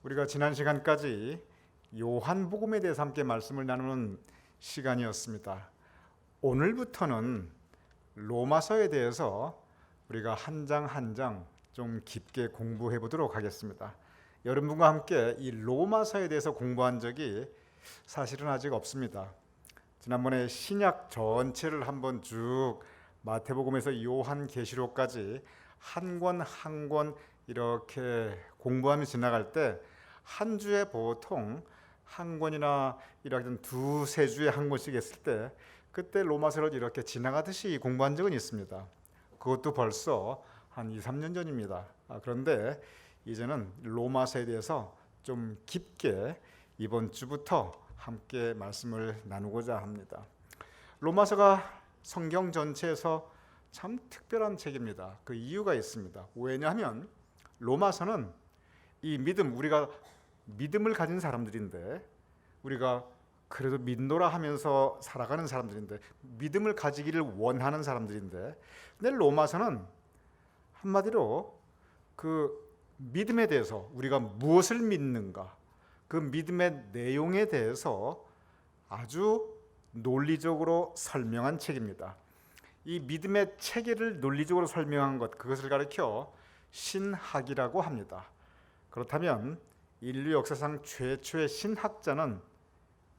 우리가 지난 시간까지 요한복음에 대해서 함께 말씀을 나누는 시간이었습니다. 오늘부터는 로마서에 대해서 우리가 한 장 한 장 좀 깊게 공부해 보도록 하겠습니다. 여러분과 함께 이 로마서에 대해서 공부한 적이 사실은 아직 없습니다. 지난번에 신약 전체를 한번 쭉 마태복음에서 요한계시록까지 한 권 한 권 이렇게 공부하며 지나갈 때 한 주에 보통 한 권이나 이렇게 두세 주에 한 권씩 했을 때 그때 로마서를 이렇게 지나가듯이 공부한 적은 있습니다. 그것도 벌써 한 2, 3년 전입니다. 그런데 이제는 로마서에 대해서 좀 깊게 이번 주부터 함께 말씀을 나누고자 합니다. 로마서가 성경 전체에서 참 특별한 책입니다. 그 이유가 있습니다. 왜냐하면 로마서는 이 믿음, 우리가 믿음을 가진 사람들인데, 우리가 그래도 믿노라 하면서 살아가는 사람들인데, 믿음을 가지기를 원하는 사람들인데, 근데 로마서는 한마디로 그 믿음에 대해서 우리가 무엇을 믿는가, 그 믿음의 내용에 대해서 아주 논리적으로 설명한 책입니다. 이 믿음의 체계를 논리적으로 설명한 것, 그것을 가리켜 신학이라고 합니다. 그렇다면 인류 역사상 최초의 신학자는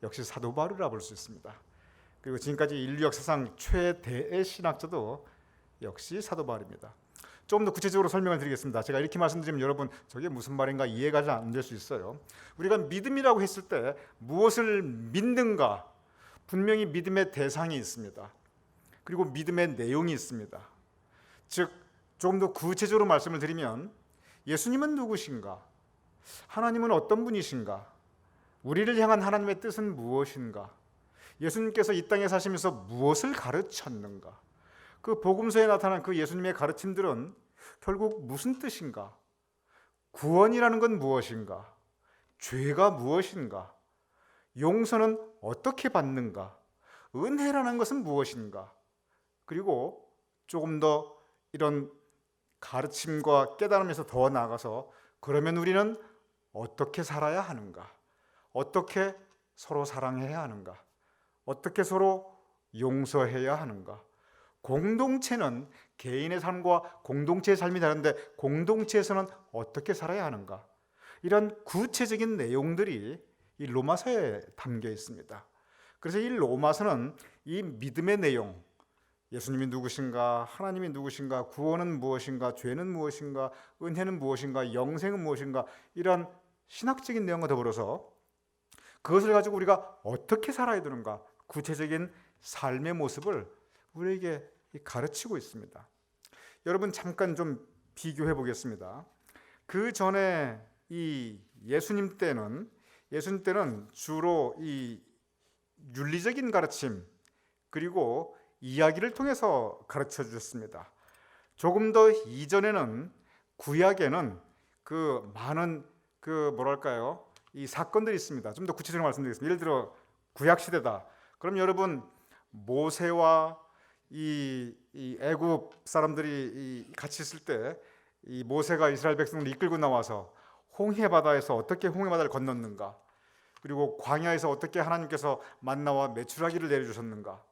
역시 사도 바울이라 볼 수 있습니다. 그리고 지금까지 인류 역사상 최대의 신학자도 역시 사도 바울입니다. 조금 더 구체적으로 설명을 드리겠습니다. 제가 이렇게 말씀드리면 여러분 저게 무슨 말인가 이해가 잘 안 될 수 있어요. 우리가 믿음이라고 했을 때 무엇을 믿는가, 분명히 믿음의 대상이 있습니다. 그리고 믿음의 내용이 있습니다. 즉 조금 더 구체적으로 말씀을 드리면 예수님은 누구신가? 하나님은 어떤 분이신가? 우리를 향한 하나님의 뜻은 무엇인가? 예수님께서 이 땅에 사시면서 무엇을 가르쳤는가? 그 복음서에 나타난 그 예수님의 가르침들은 결국 무슨 뜻인가? 구원이라는 건 무엇인가? 죄가 무엇인가? 용서는 어떻게 받는가? 은혜라는 것은 무엇인가? 그리고 조금 더 이런 가르침과 깨달음에서 더 나아가서 그러면 우리는 어떻게 살아야 하는가? 어떻게 서로 사랑해야 하는가? 어떻게 서로 용서해야 하는가? 공동체는 개인의 삶과 공동체의 삶이 다른데 공동체에서는 어떻게 살아야 하는가? 이런 구체적인 내용들이 이 로마서에 담겨 있습니다. 그래서 이 로마서는 이 믿음의 내용, 예수님이 누구신가, 하나님이 누구신가, 구원은 무엇인가, 죄는 무엇인가, 은혜는 무엇인가, 영생은 무엇인가, 이런 신학적인 내용과 더불어서 그것을 가지고 우리가 어떻게 살아야 되는가, 구체적인 삶의 모습을 우리에게 가르치고 있습니다. 여러분 잠깐 좀 비교해 보겠습니다. 그 전에 이 예수님 때는 주로 이 윤리적인 가르침 그리고 이야기를 통해서 가르쳐 주셨습니다. 조금 더 이전에는 구약에는 그 많은 이 사건들이 있습니다. 좀 더 구체적으로 말씀드리겠습니다. 예를 들어 구약 시대다. 그럼 여러분 모세와 이 애굽 사람들이 같이 있을 때 이 모세가 이스라엘 백성을 이끌고 나와서 홍해 바다에서 어떻게 홍해 바다를 건넜는가? 그리고 광야에서 어떻게 하나님께서 만나와 메추라기를 내려주셨는가?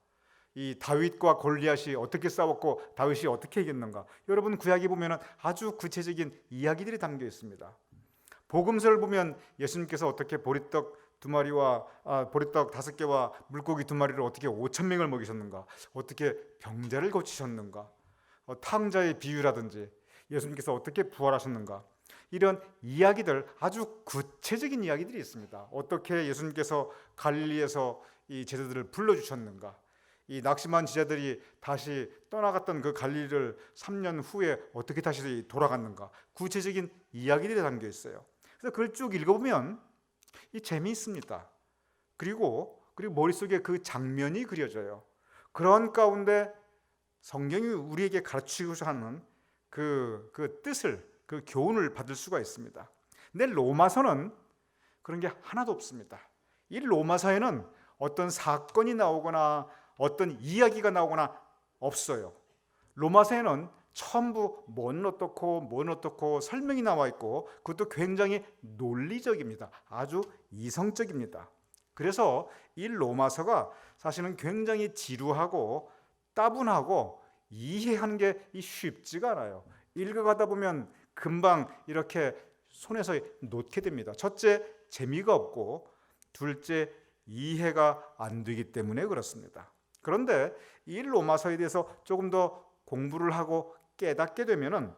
이 다윗과 골리앗이 어떻게 싸웠고 다윗이 어떻게 이겼는가? 여러분 구약에 보면 아주 구체적인 이야기들이 담겨 있습니다. 복음서를 보면 예수님께서 어떻게 보리떡 5개와 물고기 2마리를 어떻게 5,000명을 먹이셨는가? 어떻게 병자를 고치셨는가? 탕자의 비유라든지 예수님께서 어떻게 부활하셨는가? 이런 이야기들, 아주 구체적인 이야기들이 있습니다. 어떻게 예수님께서 갈릴리에서 이 제자들을 불러주셨는가? 이 낙심한 제자들이 다시 떠나갔던 그 갈릴리를 3년 후에 어떻게 다시 돌아갔는가? 구체적인 이야기들이 담겨 있어요. 그래서 그걸 쭉 읽어보면 이 재미있습니다. 그리고 머릿속에 그 장면이 그려져요. 그런 가운데 성경이 우리에게 가르치고자 하는 그 뜻을, 그 교훈을 받을 수가 있습니다. 근데 로마서는 그런 게 하나도 없습니다. 이 로마서에는 어떤 사건이 나오거나 어떤 이야기가 나오거나 없어요. 로마서에는 전부 뭐는 어떻고 설명이 나와 있고 그것도 굉장히 논리적입니다. 아주 이성적입니다. 그래서 이 로마서가 사실은 굉장히 지루하고 따분하고 이해하는 게 쉽지가 않아요. 읽어가다 보면 금방 이렇게 손에서 놓게 됩니다. 첫째, 재미가 없고 둘째, 이해가 안 되기 때문에 그렇습니다. 그런데 이 로마서에 대해서 조금 더 공부를 하고 깨닫게 되면은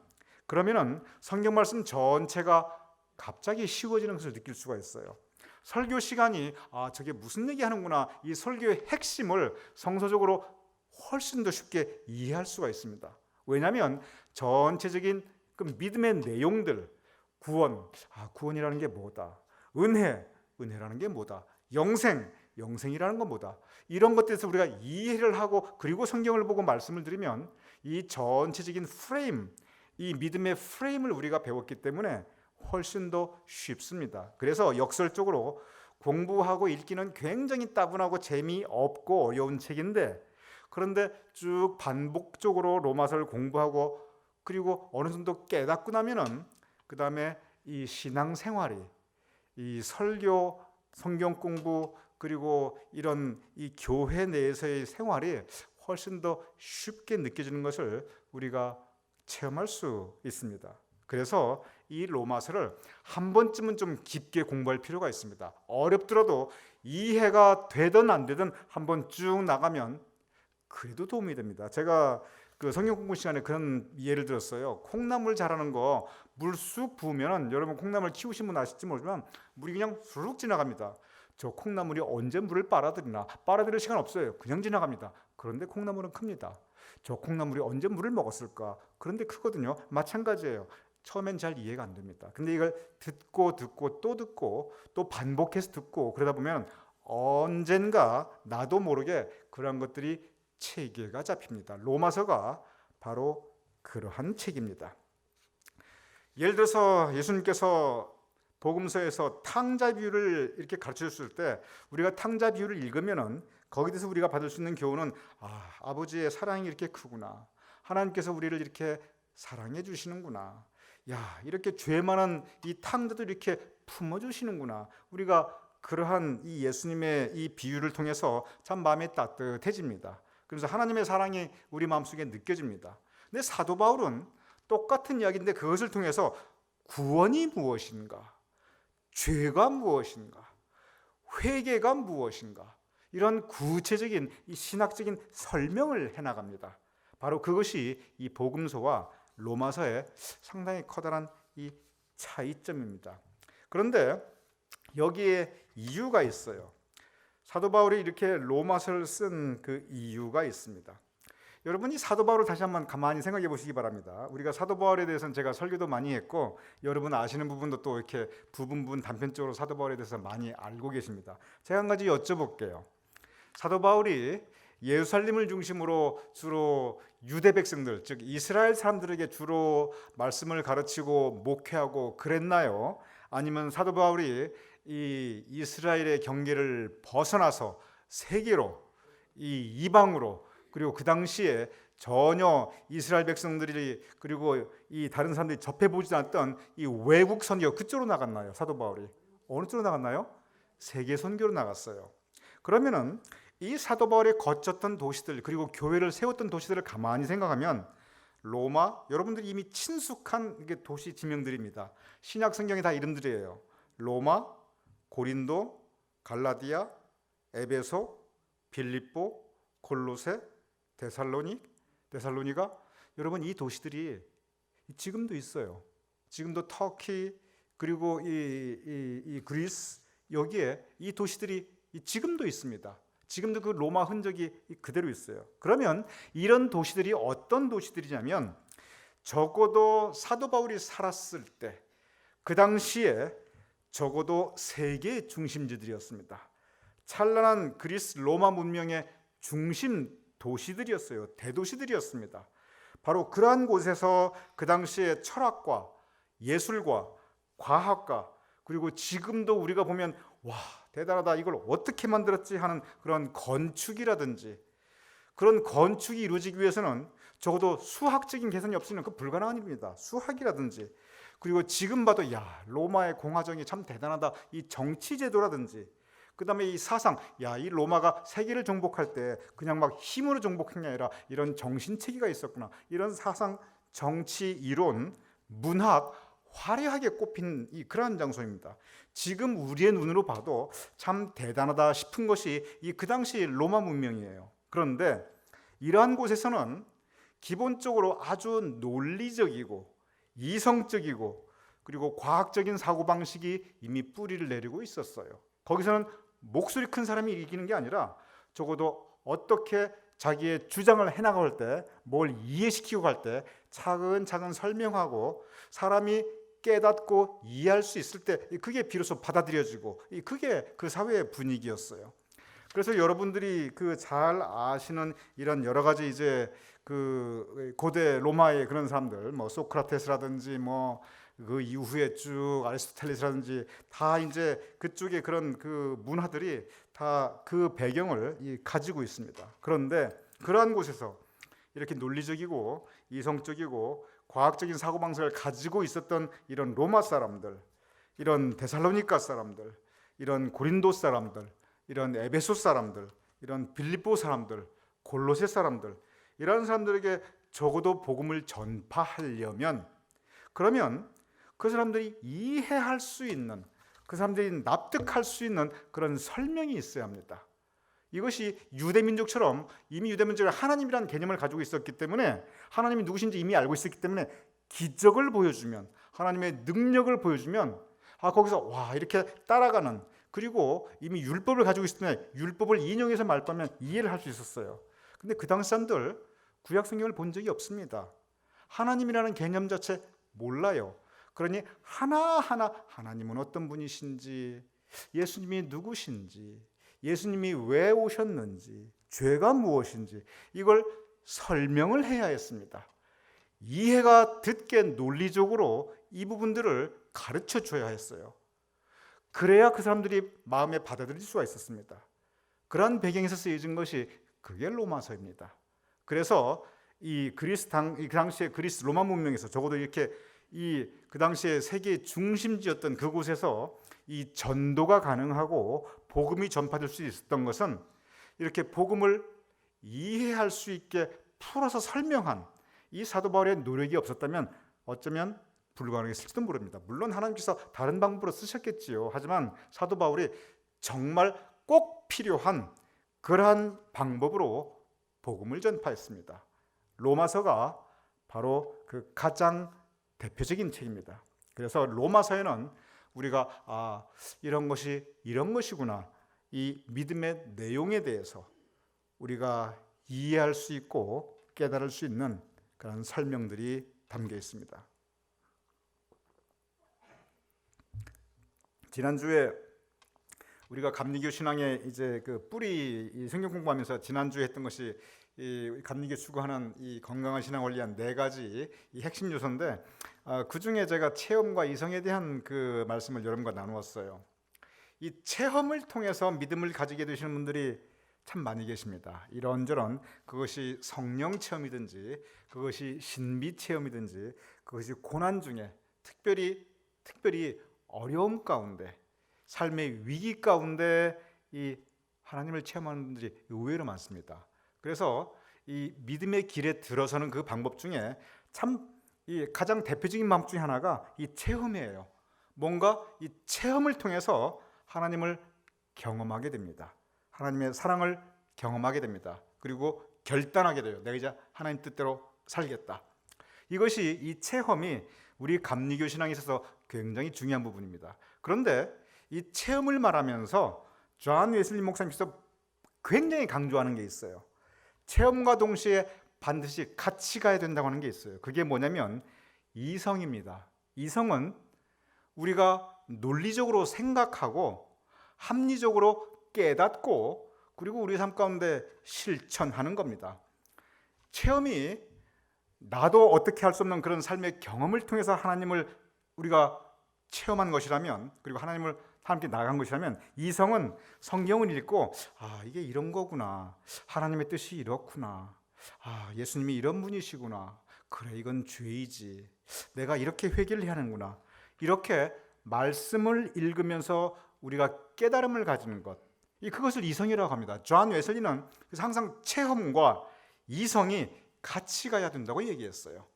그러면은 성경 말씀 전체가 갑자기 쉬워지는 것을 느낄 수가 있어요. 설교 시간이 저게 무슨 얘기하는구나, 이 설교의 핵심을 성서적으로 훨씬 더 쉽게 이해할 수가 있습니다. 왜냐하면 전체적인 그 믿음의 내용들, 구원이라는 게 뭐다, 은혜라는 게 뭐다, 영생이라는 건 뭐다, 이런 것들에서 우리가 이해를 하고 그리고 성경을 보고 말씀을 드리면 이 전체적인 프레임, 이 믿음의 프레임을 우리가 배웠기 때문에 훨씬 더 쉽습니다. 그래서 역설적으로 공부하고 읽기는 굉장히 따분하고 재미없고 어려운 책인데, 그런데 쭉 반복적으로 로마서를 공부하고 그리고 어느 정도 깨닫고 나면은 그 다음에 이 신앙생활이, 이 설교, 성경 공부 그리고 이런 이 교회 내에서의 생활이 훨씬 더 쉽게 느껴지는 것을 우리가 체험할 수 있습니다. 그래서 이 로마서를 한 번쯤은 좀 깊게 공부할 필요가 있습니다. 어렵더라도 이해가 되든 안 되든 한번 쭉 나가면 그래도 도움이 됩니다. 제가 그 성경 공부 시간에 그런 예를 들었어요. 콩나물 자라는 거 물 쑥 부으면, 여러분 콩나물 키우신 분 아실지 모르지만 물이 그냥 쑥 지나갑니다. 저 콩나물이 언제 물을 빨아들일 시간 없어요. 그냥 지나갑니다. 그런데 콩나물은 큽니다. 저 콩나물이 언제 물을 먹었을까? 그런데 크거든요. 마찬가지예요. 처음엔 잘 이해가 안 됩니다. 근데 이걸 듣고 또 반복해서 듣고 그러다 보면 언젠가 나도 모르게 그런 것들이 체계가 잡힙니다. 로마서가 바로 그러한 책입니다. 예를 들어서 예수님께서 복음서에서 탕자 비유를 이렇게 가르쳐 줬을 때 우리가 탕자 비유를 읽으면은 거기에 대해서 우리가 받을 수 있는 교훈은 아버지의 사랑이 이렇게 크구나, 하나님께서 우리를 이렇게 사랑해 주시는구나, 이렇게 죄 많은 이 탕자도 이렇게 품어주시는구나, 우리가 그러한 이 예수님의 이 비유를 통해서 참 마음이 따뜻해집니다. 그래서 하나님의 사랑이 우리 마음속에 느껴집니다. 근데 사도 바울은 똑같은 이야기인데 그것을 통해서 구원이 무엇인가, 죄가 무엇인가, 회개가 무엇인가, 이런 구체적인 이 신학적인 설명을 해나갑니다. 바로 그것이 이 복음서와 로마서의 상당히 커다란 이 차이점입니다. 그런데 여기에 이유가 있어요. 사도 바울이 이렇게 로마서를 쓴 그 이유가 있습니다. 여러분이 사도 바울을 다시 한번 가만히 생각해 보시기 바랍니다. 우리가 사도 바울에 대해서는 제가 설교도 많이 했고 여러분 아시는 부분도 또 이렇게 부분 단편적으로 사도 바울에 대해서 많이 알고 계십니다. 제가 한 가지 여쭤볼게요. 사도 바울이 예루살렘을 중심으로 주로 유대 백성들, 즉 이스라엘 사람들에게 주로 말씀을 가르치고 목회하고 그랬나요? 아니면 사도 바울이 이 이스라엘의 경계를 벗어나서 세계로, 이 이방으로, 그리고 그 당시에 전혀 이스라엘 백성들이 그리고 이 다른 사람들이 접해보지 않았던 이 외국 선교, 그쪽으로 나갔나요? 사도 바울이 어느 쪽으로 나갔나요? 세계 선교로 나갔어요. 그러면은 이 사도 바울이 거쳤던 도시들 그리고 교회를 세웠던 도시들을 가만히 생각하면 로마, 여러분들이 이미 친숙한 도시 지명들입니다. 신약 성경에 다 이름들이에요. 로마, 고린도, 갈라디아, 에베소, 빌립보, 골로새, 데살로니가, 여러분 이 도시들이 지금도 있어요. 지금도 터키 그리고 이 그리스, 여기에 이 도시들이 지금도 있습니다. 지금도 그 로마 흔적이 그대로 있어요. 그러면 이런 도시들이 어떤 도시들이냐면 적어도 사도 바울이 살았을 때 그 당시에 적어도 세계의 중심지들이었습니다. 찬란한 그리스 로마 문명의 중심 도시들이었어요. 대도시들이었습니다. 바로 그러한 곳에서 그 당시에 철학과 예술과 과학과 그리고 지금도 우리가 보면 와 대단하다, 이걸 어떻게 만들었지 하는 그런 건축이라든지, 그런 건축이 이루어지기 위해서는 적어도 수학적인 계산이 없으면 그 불가능한 일입니다. 수학이라든지, 그리고 지금 봐도 야, 로마의 공화정이 참 대단하다, 이 정치 제도라든지, 그 다음에 이 사상, 야, 이 로마가 세계를 정복할 때 그냥 막 힘으로 정복한 게 아니라 이런 정신체계가 있었구나, 이런 사상, 정치, 이론, 문학, 화려하게 꼽힌 그러한 장소입니다. 지금 우리의 눈으로 봐도 참 대단하다 싶은 것이 그 당시 로마 문명이에요. 그런데 이러한 곳에서는 기본적으로 아주 논리적이고 이성적이고 그리고 과학적인 사고방식이 이미 뿌리를 내리고 있었어요. 거기서는 목소리 큰 사람이 이기는 게 아니라 적어도 어떻게 자기의 주장을 해나갈 때, 뭘 이해시키고 갈 때 차근차근 설명하고 사람이 깨닫고 이해할 수 있을 때 그게 비로소 받아들여지고, 그게 그 사회의 분위기였어요. 그래서 여러분들이 잘 아시는 이런 여러 가지 이제 그 고대 로마의 그런 사람들, 뭐 소크라테스라든지 뭐 그 이후에 쭉 아리스토텔레스라든지 다 이제 그쪽의 그런 그 문화들이 다 그 배경을 가지고 있습니다. 그런데 그러한 곳에서 이렇게 논리적이고 이성적이고 과학적인 사고방식을 가지고 있었던 이런 로마 사람들, 이런 데살로니가 사람들, 이런 고린도 사람들, 이런 에베소 사람들, 이런 빌립보 사람들, 골로새 사람들, 이런 사람들에게 적어도 복음을 전파하려면, 그러면 그 사람들이 이해할 수 있는, 그 사람들이 납득할 수 있는 그런 설명이 있어야 합니다. 이것이 유대민족처럼 이미 유대민족은 하나님이라는 개념을 가지고 있었기 때문에, 하나님이 누구신지 이미 알고 있었기 때문에 기적을 보여주면, 하나님의 능력을 보여주면 거기서 와, 이렇게 따라가는, 그리고 이미 율법을 가지고 있기 때문에 율법을 인용해서 말하면 이해를 할 수 있었어요. 근데 그 당시 사람들 구약 성경을 본 적이 없습니다. 하나님이라는 개념 자체 몰라요. 그러니 하나하나 하나님은 어떤 분이신지, 예수님이 누구신지, 예수님이 왜 오셨는지, 죄가 무엇인지 이걸 설명을 해야 했습니다. 이해가 듣게 논리적으로 이 부분들을 가르쳐 줘야 했어요. 그래야 그 사람들이 마음에 받아들일 수가 있었습니다. 그러한 배경에서 쓰여진 것이 그게 로마서입니다. 그래서 이 당시에 그리스 로마 문명에서 적어도 이렇게 그 당시에 세계 중심지였던 그곳에서 이 전도가 가능하고 복음이 전파될 수 있었던 것은 이렇게 복음을 이해할 수 있게 풀어서 설명한 이 사도 바울의 노력이 없었다면 어쩌면 불가능했을지도 모릅니다. 물론 하나님께서 다른 방법으로 쓰셨겠지요. 하지만 사도 바울이 정말 꼭 필요한 그러한 방법으로 복음을 전파했습니다. 로마서가 바로 그 가장 대표적인 책입니다. 그래서 로마서에는 우리가 이런 것이 이런 것이구나, 이 믿음의 내용에 대해서 우리가 이해할 수 있고 깨달을 수 있는 그런 설명들이 담겨 있습니다. 지난주에 우리가 감리교 신앙의 이제 그 뿌리 성경 공부하면서 지난주에 했던 것이 이 감리교 추구하는 이 건강한 신앙 원리한 4가지 이 핵심 요소인데, 그 중에 제가 체험과 이성에 대한 그 말씀을 여러분과 나누었어요. 이 체험을 통해서 믿음을 가지게 되시는 분들이 참 많이 계십니다. 이런저런, 그것이 성령 체험이든지 그것이 신비 체험이든지 그것이 고난 중에 특별히 어려움 가운데, 삶의 위기 가운데 이 하나님을 체험하는 분들이 의외로 많습니다. 그래서 이 믿음의 길에 들어서는 그 방법 중에 참 이 가장 대표적인 방법 중에 하나가 이 체험이에요. 뭔가 이 체험을 통해서 하나님을 경험하게 됩니다. 하나님의 사랑을 경험하게 됩니다. 그리고 결단하게 돼요. 내가 이제 하나님 뜻대로 살겠다. 이것이, 이 체험이 우리 감리교 신앙에 있어서 굉장히 중요한 부분입니다. 그런데 이 체험을 말하면서 존 웨슬리 목사님께서 굉장히 강조하는 게 있어요. 체험과 동시에 반드시 같이 가야 된다고 하는 게 있어요. 그게 뭐냐면 이성입니다. 이성은 우리가 논리적으로 생각하고 합리적으로 깨닫고 그리고 우리 삶 가운데 실천하는 겁니다. 체험이 나도 어떻게 할 수 없는 그런 삶의 경험을 통해서 하나님을 우리가 체험한 것이라면, 그리고 하나님을 함께 나간 것이라면, 이성은 성경을 읽고 이게 이런 거구나, 하나님의 뜻이 이렇구나, 예수님이 이런 분이시구나. 그래, 이건 죄이지. 내가 이렇게 회개를 해야 하는구나. 이렇게 말씀을 읽으면서 우리가 깨달음을 가지는 것, 그것을 이성이라고 합니다. 존 웨슬리는 그래서 항상 체험과 이성이 같이 가야 된다고 얘기했어요.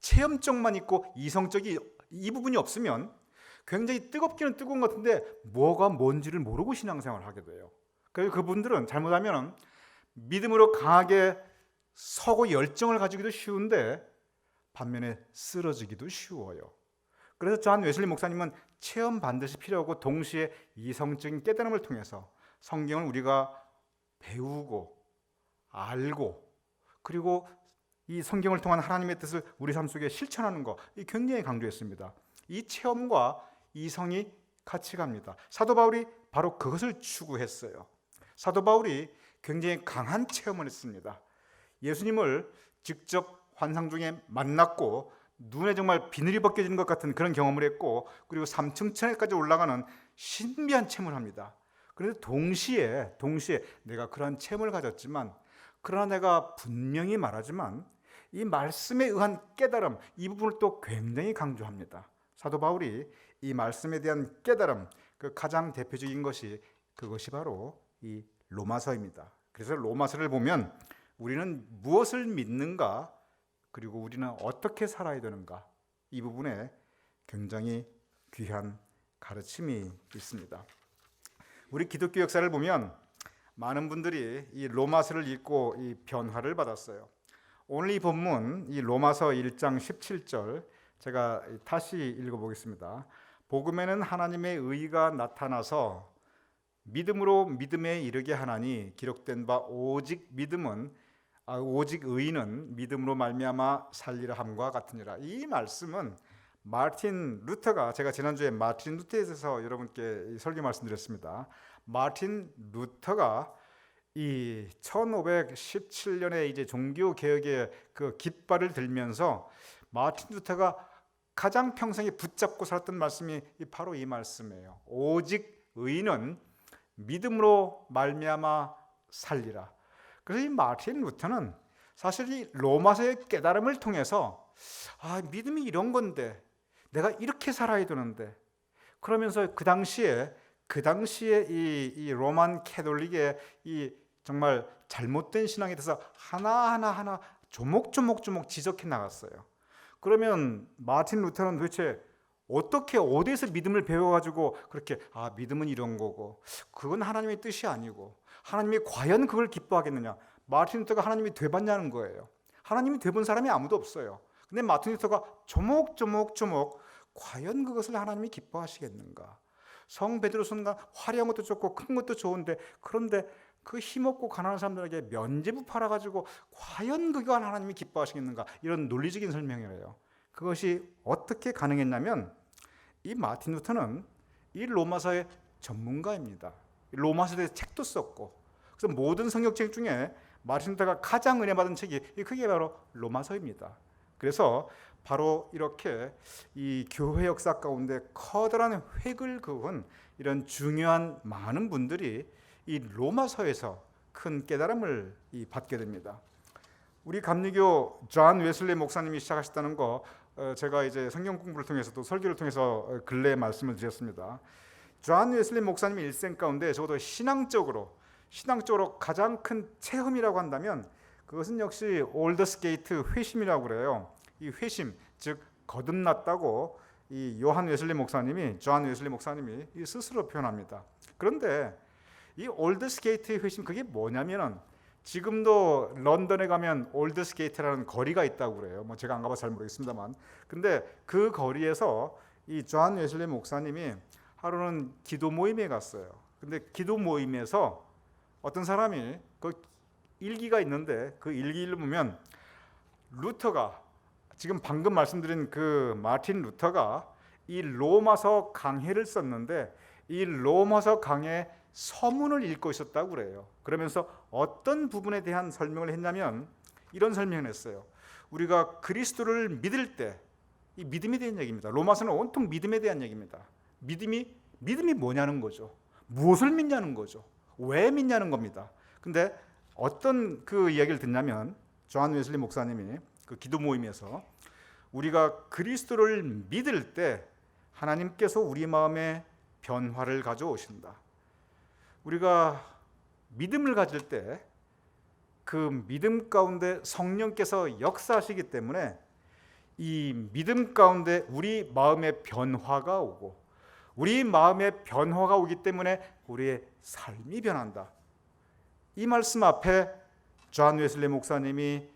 체험적만 있고 이성적이 이 부분이 없으면 굉장히 뜨겁기는 뜨거운 것 같은데 뭐가 뭔지를 모르고 신앙생활을 하게 돼요. 그래서 그분들은 잘못하면 믿음으로 강하게 서고 열정을 가지기도 쉬운데 반면에 쓰러지기도 쉬워요. 그래서 존 웨슬리 목사님은 체험 반드시 필요하고 동시에 이성적인 깨달음을 통해서 성경을 우리가 배우고 알고 그리고 이 성경을 통한 하나님의 뜻을 우리 삶 속에 실천하는 것, 굉장히 강조했습니다. 이 체험과 이성이 같이 갑니다. 사도 바울이 바로 그것을 추구했어요. 사도 바울이 굉장히 강한 체험을 했습니다. 예수님을 직접 환상 중에 만났고 눈에 정말 비늘이 벗겨지는 것 같은 그런 경험을 했고 그리고 3층 천에까지 올라가는 신비한 체험을 합니다. 그런데 동시에 내가 그러한 체험을 가졌지만 그러나 내가 분명히 말하지만 이 말씀에 의한 깨달음, 이 부분을 또 굉장히 강조합니다. 사도 바울이 이 말씀에 대한 깨달음, 그 가장 대표적인 것이 그것이 바로 이 로마서입니다. 그래서 로마서를 보면 우리는 무엇을 믿는가 그리고 우리는 어떻게 살아야 되는가, 이 부분에 굉장히 귀한 가르침이 있습니다. 우리 기독교 역사를 보면 많은 분들이 이 로마서를 읽고 이 변화를 받았어요. 오늘 이 본문 이 로마서 1장 17절 제가 다시 읽어보겠습니다. 복음에는 하나님의 의가 나타나서 믿음으로 믿음에 이르게 하나니 기록된 바 오직 의인은 믿음으로 말미암아 살리라 함과 같으니라. 이 말씀은 마틴 루터가, 제가 지난주에 마틴 루터에 대해서 여러분께 설교 말씀드렸습니다. 마틴 루터가 이 1517년에 이제 종교 개혁의 그 깃발을 들면서 마틴 루터가 가장 평생에 붙잡고 살았던 말씀이 바로 이 말씀이에요. 오직 의인은 믿음으로 말미암아 살리라. 그래서 이 마틴 루터는 사실 이 로마서의 깨달음을 통해서 믿음이 이런 건데 내가 이렇게 살아야 되는데, 그러면서 그 당시에 이 로만 캐톨릭의 이 정말 잘못된 신앙에 대해서 하나 조목조목 지적해 나갔어요. 그러면 마틴 루터는 도대체 어떻게 어디에서 믿음을 배워가지고 그렇게 믿음은 이런 거고 그건 하나님의 뜻이 아니고 하나님이 과연 그걸 기뻐하겠느냐, 마틴 루터가 하나님이 돼봤냐는 거예요. 하나님이 돼본 사람이 아무도 없어요. 근데 마틴 루터가 조목 과연 그것을 하나님이 기뻐하시겠는가. 성 베드로서는 화려한 것도 좋고 큰 것도 좋은데 그런데 그 힘없고 가난한 사람들에게 면죄부 팔아가지고 과연 그걸 하나님이 기뻐하시겠는가, 이런 논리적인 설명이에요. 그것이 어떻게 가능했냐면 이 마틴 루터는 이 로마서의 전문가입니다. 로마서에 대해서 책도 썼고, 그래서 모든 성경책 중에 마틴 루터가 가장 은혜 받은 책이 그게 바로 로마서입니다. 그래서 바로 이렇게 이 교회 역사 가운데 커다란 획을 그은 이런 중요한 많은 분들이 이 로마서에서 큰 깨달음을 받게 됩니다. 우리 감리교 존 웨슬리 목사님이 시작하셨다는 거 제가 이제 성경 공부를 통해서 또 설교를 통해서 근래에 말씀을 드렸습니다. 존 웨슬리 목사님의 일생 가운데 적어도 신앙적으로 가장 큰 체험이라고 한다면 그것은 역시 올더스게이트 회심이라고 그래요. 이 회심, 즉 거듭났다고 이 존 웨슬리 목사님이 스스로 표현합니다. 그런데 이 올더스게이트 회심, 그게 뭐냐면은 지금도 런던에 가면 올드스게이트라는 거리가 있다고 그래요. 제가 안 가봐서 잘 모르겠습니다만, 근데 그 거리에서 이 존 웨슬리 목사님이 하루는 기도 모임에 갔어요. 근데 기도 모임에서 어떤 사람이 그 일기가 있는데 그 일기를 보면 루터가, 지금 방금 말씀드린 그 마틴 루터가 이 로마서 강해를 썼는데 이 로마서 강해 서문을 읽고 있었다고 그래요. 그러면서 어떤 부분에 대한 설명을 했냐면 이런 설명을 했어요. 우리가 그리스도를 믿을 때, 이 믿음에 대한 얘기입니다. 로마서는 온통 믿음에 대한 얘기입니다. 믿음이 뭐냐는 거죠. 무엇을 믿냐는 거죠. 왜 믿냐는 겁니다. 근데 어떤 그 이야기를 듣냐면 존 웨슬리 목사님이 그 기도 모임에서 우리가 그리스도를 믿을 때 하나님께서 우리 마음에 변화를 가져오신다. 우리가 믿음을 가질 때 그 믿음 가운데 성령께서 역사하시기 때문에 이 믿음 가운데 우리 마음의 변화가 오고, 우리 마음의 변화가 오기 때문에 우리의 삶이 변한다. 이 말씀 앞에 존 웨슬리 목사님이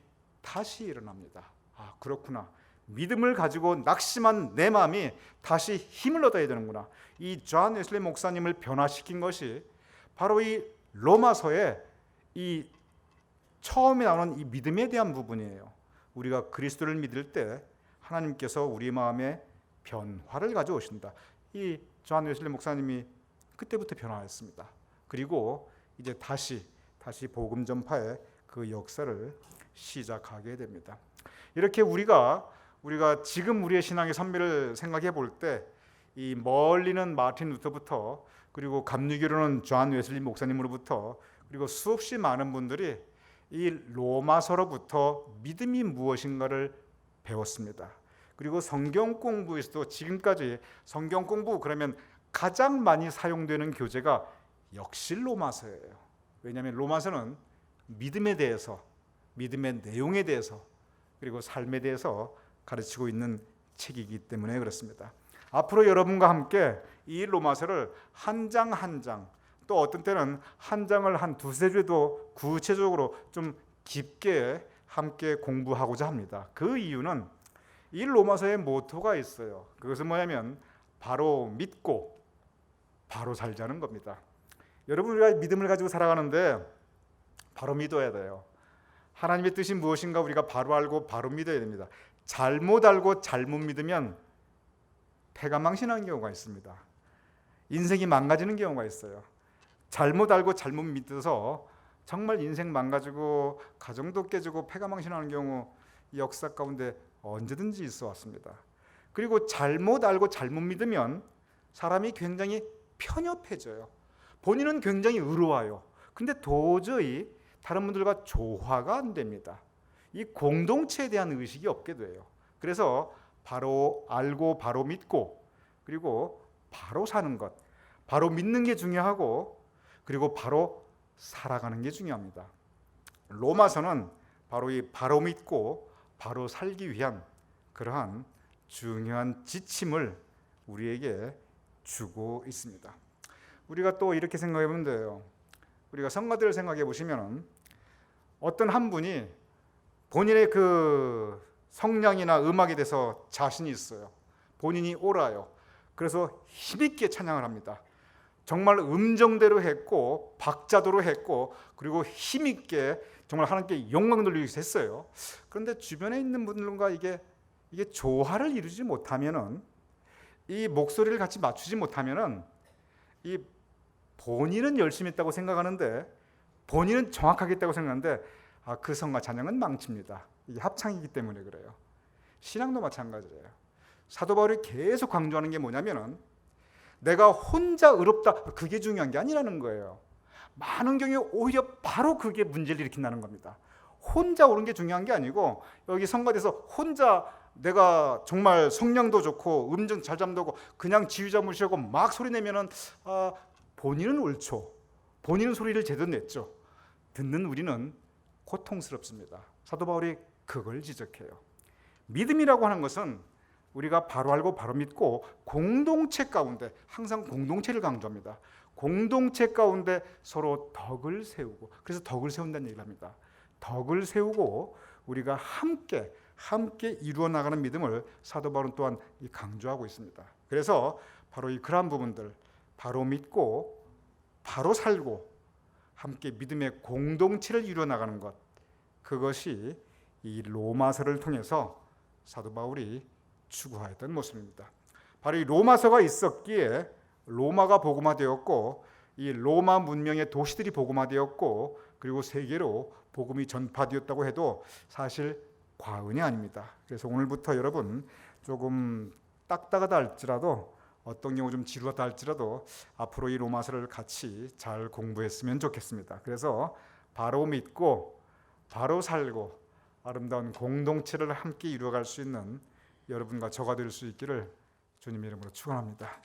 다시 일어납니다. 아, 그렇구나. 믿음을 가지고 낙심한 내 마음이 다시 힘을 얻어야 되는구나. 이 존 웨슬리 목사님을 변화시킨 것이 바로 이 로마서의 이 처음에 나오는 이 믿음에 대한 부분이에요. 우리가 그리스도를 믿을 때 하나님께서 우리 마음에 변화를 가져오신다. 이 존 웨슬리 목사님이 그때부터 변화했습니다. 그리고 이제 다시 복음 전파의 그 역사를 시작하게 됩니다. 이렇게 우리가 지금 우리의 신앙의 선배를 생각해 볼 때 이 멀리는 마틴 루터부터, 그리고 감리교로는 존 웨슬리 목사님으로부터, 그리고 수없이 많은 분들이 이 로마서로부터 믿음이 무엇인가를 배웠습니다. 그리고 성경 공부에서도 지금까지 성경 공부 그러면 가장 많이 사용되는 교재가 역시 로마서예요. 왜냐하면 로마서는 믿음에 대해서, 믿음의 내용에 대해서, 그리고 삶에 대해서 가르치고 있는 책이기 때문에 그렇습니다. 앞으로 여러분과 함께 이 로마서를 한 장 한 장, 또 어떤 때는 한 장을 한 두세 주도 구체적으로 좀 깊게 함께 공부하고자 합니다. 그 이유는 이 로마서의 모토가 있어요. 그것은 뭐냐면 바로 믿고 바로 살자는 겁니다. 여러분, 우리가 믿음을 가지고 살아가는데 바로 믿어야 돼요. 하나님의 뜻이 무엇인가 우리가 바로 알고 바로 믿어야 됩니다. 잘못 알고 잘못 믿으면 패가 망신하는 경우가 있습니다. 인생이 망가지는 경우가 있어요. 잘못 알고 잘못 믿어서 정말 인생 망가지고 가정도 깨지고 패가 망신하는 경우 이 역사 가운데 언제든지 있어 왔습니다. 그리고 잘못 알고 잘못 믿으면 사람이 굉장히 편협해져요. 본인은 굉장히 의로워요. 근데 도저히 다른 분들과 조화가 안 됩니다. 이 공동체에 대한 의식이 없게 돼요. 그래서 바로 알고 바로 믿고, 그리고 바로 사는 것, 바로 믿는 게 중요하고, 그리고 바로 살아가는 게 중요합니다. 로마서는 바로 이 바로 믿고 바로 살기 위한 그러한 중요한 지침을 우리에게 주고 있습니다. 우리가 또 이렇게 생각해 보면 돼요. 우리가 성가대를 생각해 보시면 어떤 한 분이 본인의 그 성량이나 음악에 대해서 자신이 있어요. 본인이 옳아요. 그래서 힘있게 찬양을 합니다. 정말 음정대로 했고 박자도로 했고, 그리고 힘있게 정말 하나님께 영광 돌리기 위해서 했어요. 그런데 주변에 있는 분들과 이게 조화를 이루지 못하면은, 이 목소리를 같이 맞추지 못하면은, 이 본인은 열심히 했다고 생각하는데, 본인은 정확하게 했다고 생각하는데, 그 성과 찬양은 망칩니다. 이게 합창이기 때문에 그래요. 신앙도 마찬가지예요. 사도 바울이 계속 강조하는 게 뭐냐면은 내가 혼자 의롭다, 그게 중요한 게 아니라는 거예요. 많은 경우에 오히려 바로 그게 문제를 일으킨다는 겁니다. 혼자 옳은 게 중요한 게 아니고, 여기 성가대에서 혼자 내가 정말 성량도 좋고 음정 잘 잡는다고 그냥 지휘자 무시하고 막 소리 내면은 본인은 옳죠. 본인은 소리를 제대로 냈죠. 듣는 우리는 고통스럽습니다. 사도 바울이 그걸 지적해요. 믿음이라고 하는 것은 우리가 바로 알고 바로 믿고 공동체 가운데, 항상 공동체를 강조합니다. 공동체 가운데 서로 덕을 세우고, 그래서 덕을 세운다는 얘기를 합니다. 덕을 세우고 우리가 함께 이루어 나가는 믿음을 사도 바울은 또한 강조하고 있습니다. 그래서 바로 이 그러한 부분들, 바로 믿고 바로 살고 함께 믿음의 공동체를 이루어 나가는 것, 그것이 이 로마서를 통해서 사도 바울이 추구하였던 모습입니다. 바로 이 로마서가 있었기에 로마가 복음화되었고, 이 로마 문명의 도시들이 복음화되었고, 그리고 세계로 복음이 전파되었다고 해도 사실 과언이 아닙니다. 그래서 오늘부터 여러분 조금 딱딱하다 할지라도, 어떤 경우 좀 지루하다 할지라도 앞으로 이 로마서를 같이 잘 공부했으면 좋겠습니다. 그래서 바로 믿고 바로 살고 아름다운 공동체를 함께 이루어갈 수 있는 여러분과 저가 될 수 있기를 주님 이름으로 축원합니다.